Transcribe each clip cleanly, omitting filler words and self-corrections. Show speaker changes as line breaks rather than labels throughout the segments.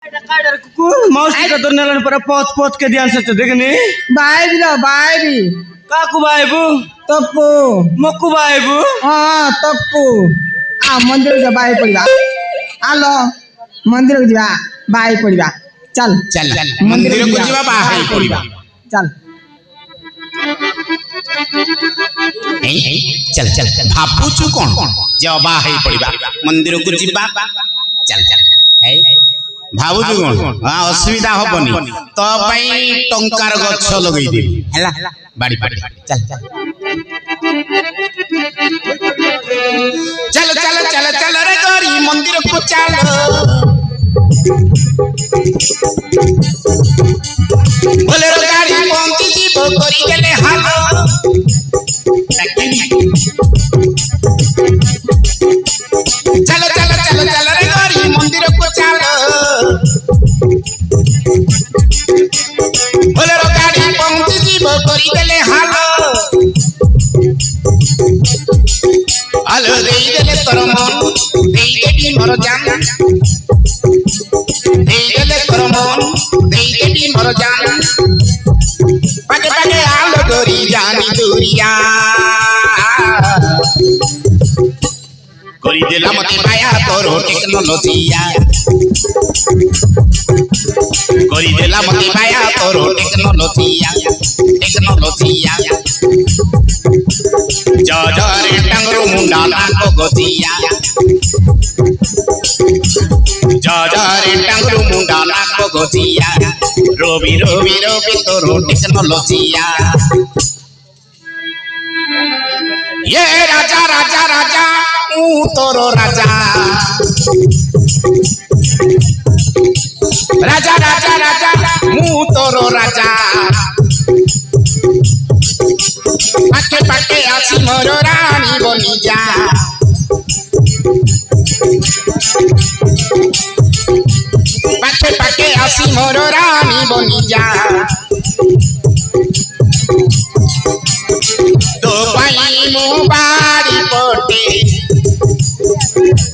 मौसी का तो नलन पर पोत पोत के ध्यान से देखनी
बाइबी लो बाइबी
काकू बाइबू
तप्पू
मक्कू बाइबू
हाँ तप्पू आ मंदिर के बाई पड़िबा आलो मंदिर को जीवा बाई पड़िबा चल
चल मंदिर को जीवा बाई पड़िबा
चल
चल चल भाबुचु कोन जे बाई पड़िबा मंदिर को जीवा चल चल है भाबुचु कोन हां असुविधा होबनी तो पई टंकार गछ लगई दे हला बाड़ी बाड़ी चल चल चल चल चल चल रे गरी मंदिर को चल बोले रे गाड़ी पहुंची जीव करी गेले हाल चल चल चल चल रे गरी मंदिर को चल बोले रे गाड़ी पहुंची जीव करी गेले हाल आलो देई देले तोर मन देई देबी मोर जान देई देले तोर मन देई देबी मोर जान पाके पाके आलो गोरी जानी दुरिया करी देला मते माया तोर टेक्नोलॉजीया करी देला मते माया तोर टेक्नोलॉजीया टेक्नोलॉजीया जजरे टांगरो मुंडा नाको गजिया जजरे टांगरो मुंडा नाको गजिया रोबी रोबी रोबी तोरो टेक्नोलॉजीया ये राजा राजा राजा ऊ तोरो राजा राजा राजा राजा मु तोरो राजा पाके पाके आसी मोर रानी बनी जा पाके पाके आसी मोर रानी बनी जा तो पाई मु बाड़ी पोटे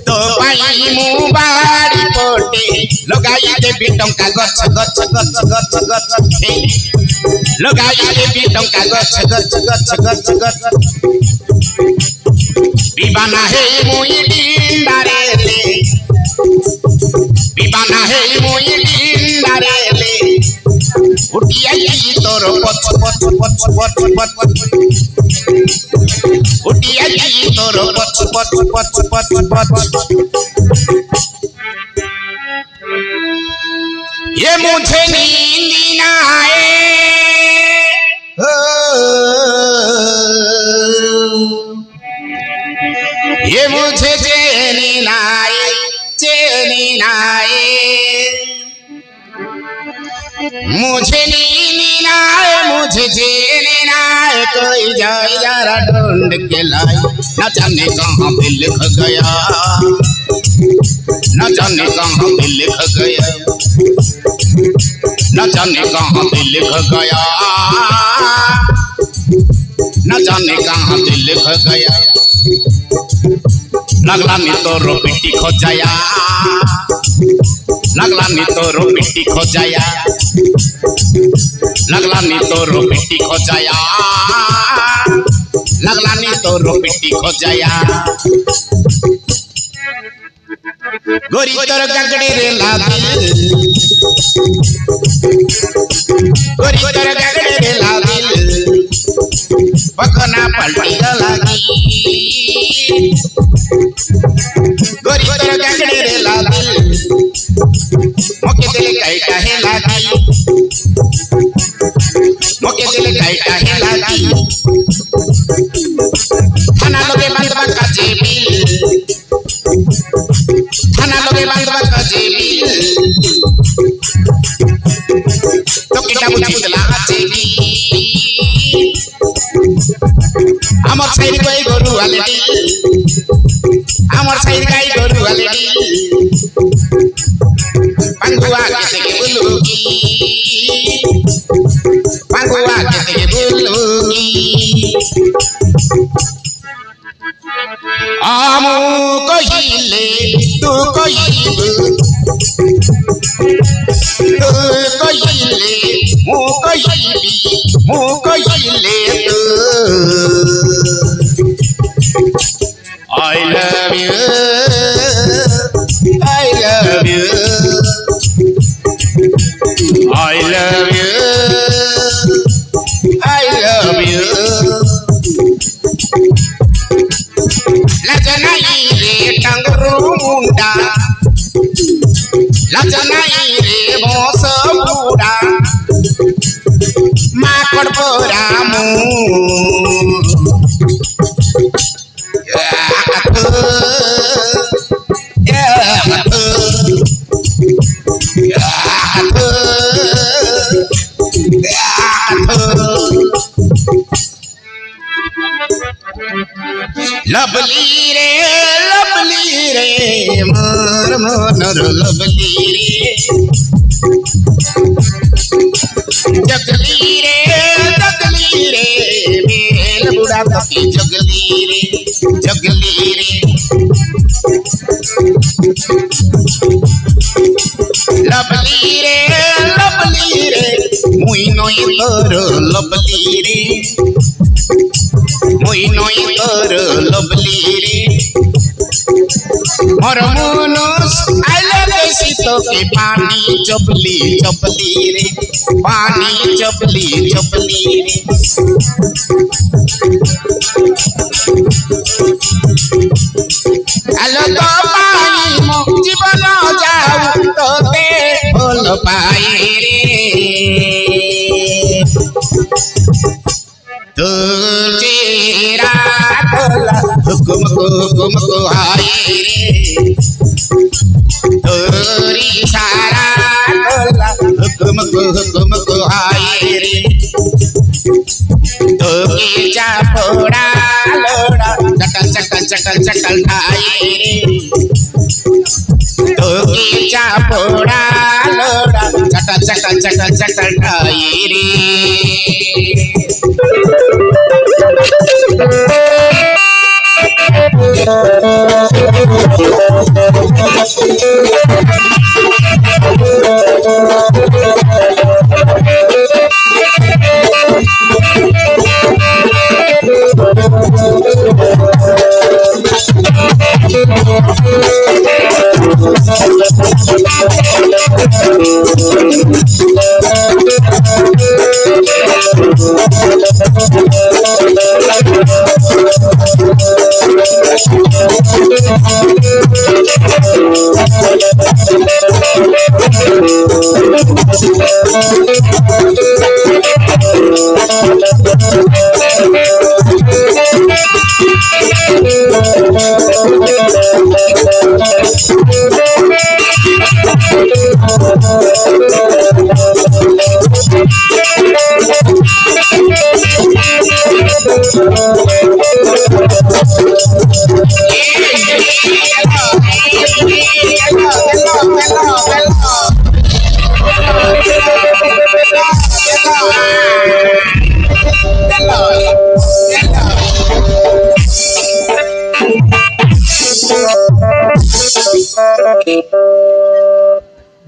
तो पाई मु बाड़ी पोटे लगाई देबी टंका गछ गछ गछ गछ गछ लगाई देबी टंका गछ गछ गछ गछ गछ विवाना हे मोई डिंडारे ले विवाना हे मोई डिंडारे ले उठिया तोर पछ पछ पछ पछ पछ उठिया तोर पछ पछ पछ पछ पछ ये मुझे नींद ना आए ये मुझे चैन ना आए चैन ना आए मुझे नींद ना आए मुझे चैन ना आए कोई जाए जरा ढूंढ के लाए न जाने कहाँ पे लिख गया न जाने कहाँ पे लिख गया न जाने कहाँ पे लिख गया न जाने कहाँ पे लिख गया लगला में तो रोपिटी खो जाया लगला में तो रोपिटी खो जाया लगला में तो रोपिटी खो जाया लगला में तो रोपिटी खो जाया गोरी तोर गगड़े रे लादिल गोरी तोर गगड़े रे लादिल बकना पलटी लागी गोरी तोर गगड़े रे लादिल मोके दिल काई काहे लागी मोके दिल काई काहे लागी थाना लोगे बंदवा का जेबिल थाना लोगे बंदवा का जेबिल तो किटा बुझितला जेबी আমার সাইড গাই গরু আলেডি আমার সাইড গাই গরু আলেডি পাঙ্গুয়া কেতে বুলুগি পাঙ্গুয়া কেতে বুলুগি আমু কহিলে তু কহিবু নাই রে বস বুড়া মাকড় পরামু लवली रे मोर मोनर लवली रे जगली रे मेल बुढ़ा की जगली रे लवली रे मुई नई तोर लवली रे मुई नई तोर लवली रे मोर मनोस आइले बेसी तो के पानी चपली रे पानी चपली रे आलो तो पानी मो जीवन जाऊ तो ते भूल पाए रे तो चेरा तोला हुकुम को हाय रे तोरी सारा तोला हुकुम को हाय रे तो की चापोड़ा लोड़ा चकल ठाए रे तो की चापोड़ा लोड़ा चकल ठाए रे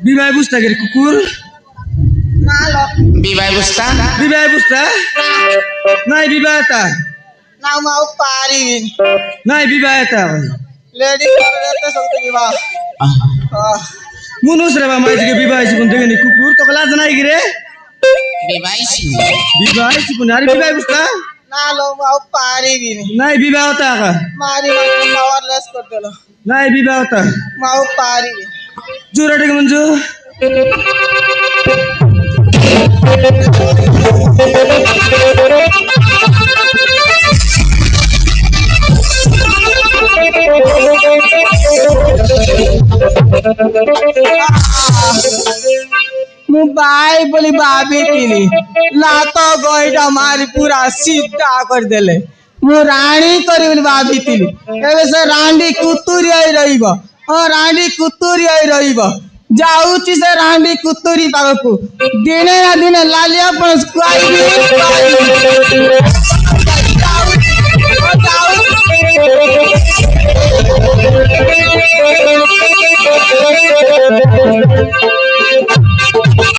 বিবাহ বুঝতা কে কুকুর
বিবাহ বুঝতা
নাই বিবাহতা
না মাও পারিবিন
নাই বিবাহতা
লেডি করতে সবতে বিবাহ
মুনুস রে বা মাইকে বিবাহ জীবন দেখেনি কুকুর তো লাজ নাই কি রে বিবাহ জীবন আর বিবাহ বুঝতা
না লো মাও পারিবিন
নাই বিবাহতা
মারি পাওয়ারলেস করে দিল
নাই বিবাহতা
মাও পারিবিন
জোরাটে মঞ্জু
मु बाई बोली भाभी थी लात गईटा मारी पूरा सीधा कर देले मु राणी करी बोली भाभी थी एबे से रांडी कुतुरी आई रहिबो रांडी कुतुरी आई रहिबो जाऊची से रांडी कुतुरी पाखु दिने ना दिने लालिया पण